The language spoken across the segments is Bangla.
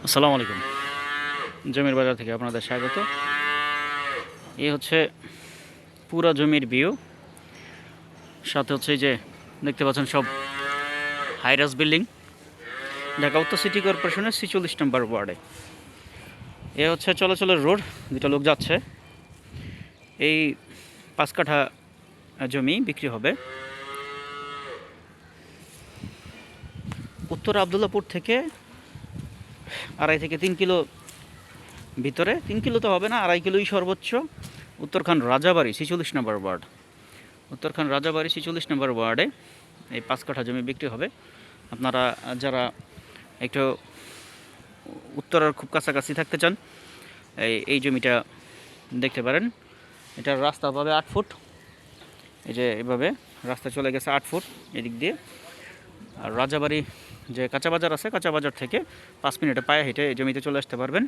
আসসালামু আলাইকুম। জমির বাজার থেকে আপনাদের স্বাগত। এই হচ্ছে পুরা জমির ভিউ। সাথে হচ্ছে এই যে দেখতে পাচ্ছেন সব হাইরাস বিল্ডিং, ঢাকা উত্তর সিটি কর্পোরেশনের 46 নম্বর ওয়ার্ডে। এ হচ্ছে চলাচলের রোড, দুটা লোক যাচ্ছে। এই 5 কাঠা জমি বিক্রি হবে উত্তর আবদুল্লাপুর থেকে 2.5 থেকে 3 কিলো ভিতরে। 3 কিলো তো হবে না, 2.5 কিলোই সর্বোচ্চ। উত্তরখান রাজাবাড়ি 46 নম্বর ওয়ার্ড। উত্তরখান রাজাবাড়ি 46 নম্বর ওয়ার্ডে এই 5 কাঠা জমি বিক্রি হবে। আপনারা যারা একটু উত্তরের খুব কাছাকাছি থাকতে চান, এই জমিটা দেখতে পারেন। এটার রাস্তা পাবে 8 ফুট। এই যে এভাবে রাস্তা চলে গেছে 8 ফুট এদিক দিয়ে। আর রাজাবাড়ি যে কাঁচা বাজার আছে, কাঁচা বাজার থেকে 5 মিনিটে পায়ে হেঁটে এই জমিতে চলে আসতে পারবেন,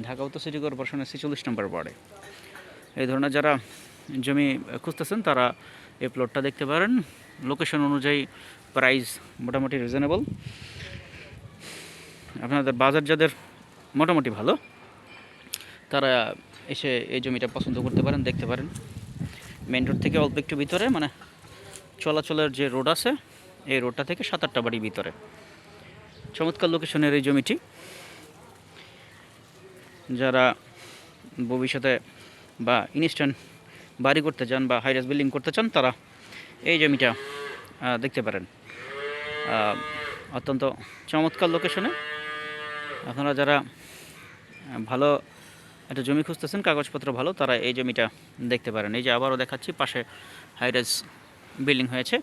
ঢাকা উত্তর সিটি কর্পোরেশনের 46 নম্বর ওয়ার্ডে। এই ধরনের যারা জমি খুঁজতেছেন তারা এই প্লটটা দেখতে পারেন। লোকেশন অনুযায়ী প্রাইস মোটামুটি রিজনেবল। আপনাদের বাজার যাদের মোটামুটি ভালো, তারা এসে এই জমিটা পছন্দ করতে পারেন, দেখতে পারেন। মেইন রোড থেকে অল্প একটু ভিতরে, মানে চলাচলের যে রোড আছে এই রোডটা থেকে 7-8টা বাড়ি ভিতরে। চমৎকার লোকেশনের এই জমিটি। যারা ভবিষ্যতে বা ইনস্ট্যান্ট বাড়ি করতে চান বা হাইরাস বিল্ডিং করতে চান, তারা এই জমিটা দেখতে পারেন। অত্যন্ত চমৎকার লোকেশনে। আপনারা যারা ভালো একটা জমি খুঁজতেছেন, কাগজপত্র ভালো, তারা এই জমিটা দেখতে পারেন। এই যে আবারও দেখাচ্ছি, পাশে হাইরাস বিল্ডিং হয়েছে।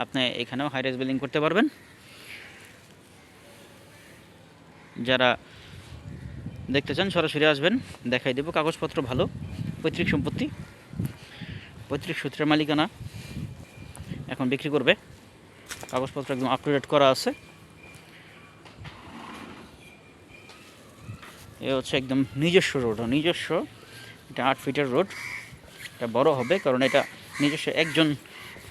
আপনি এখানেও হাইরাস বিল্ডিং করতে পারবেন। যারা দেখতে চান সরাসরি আসবেন, দেখাই দেব। কাগজপত্র ভালো, পৈতৃক সম্পত্তি, পৈতৃক সূত্রের মালিকানা, এখন বিক্রি করবে। কাগজপত্র একদম আপ টু ডেট করা আছে। এ হচ্ছে একদম নিজস্ব রোড, নিজস্ব। এটা 8 ফিটের রোড। এটা বড় হবে কারণ এটা নিজস্ব একজন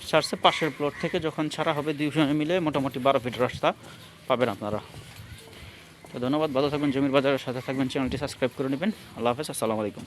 ছাড়ছে। পাশের প্লট থেকে যখন ছাড়া হবে, 2 জনে মিলে মোটামুটি 12 ফিট রাস্তা পাবেন আপনারা। তো ধন্যবাদ, ভালো থাকবেন, জমির বাজারের সাথে থাকবেন, চ্যানেলটি সাবস্ক্রাইব করে নেবেন। আল্লাহ হাফেজ, আসসালামু আলাইকুম।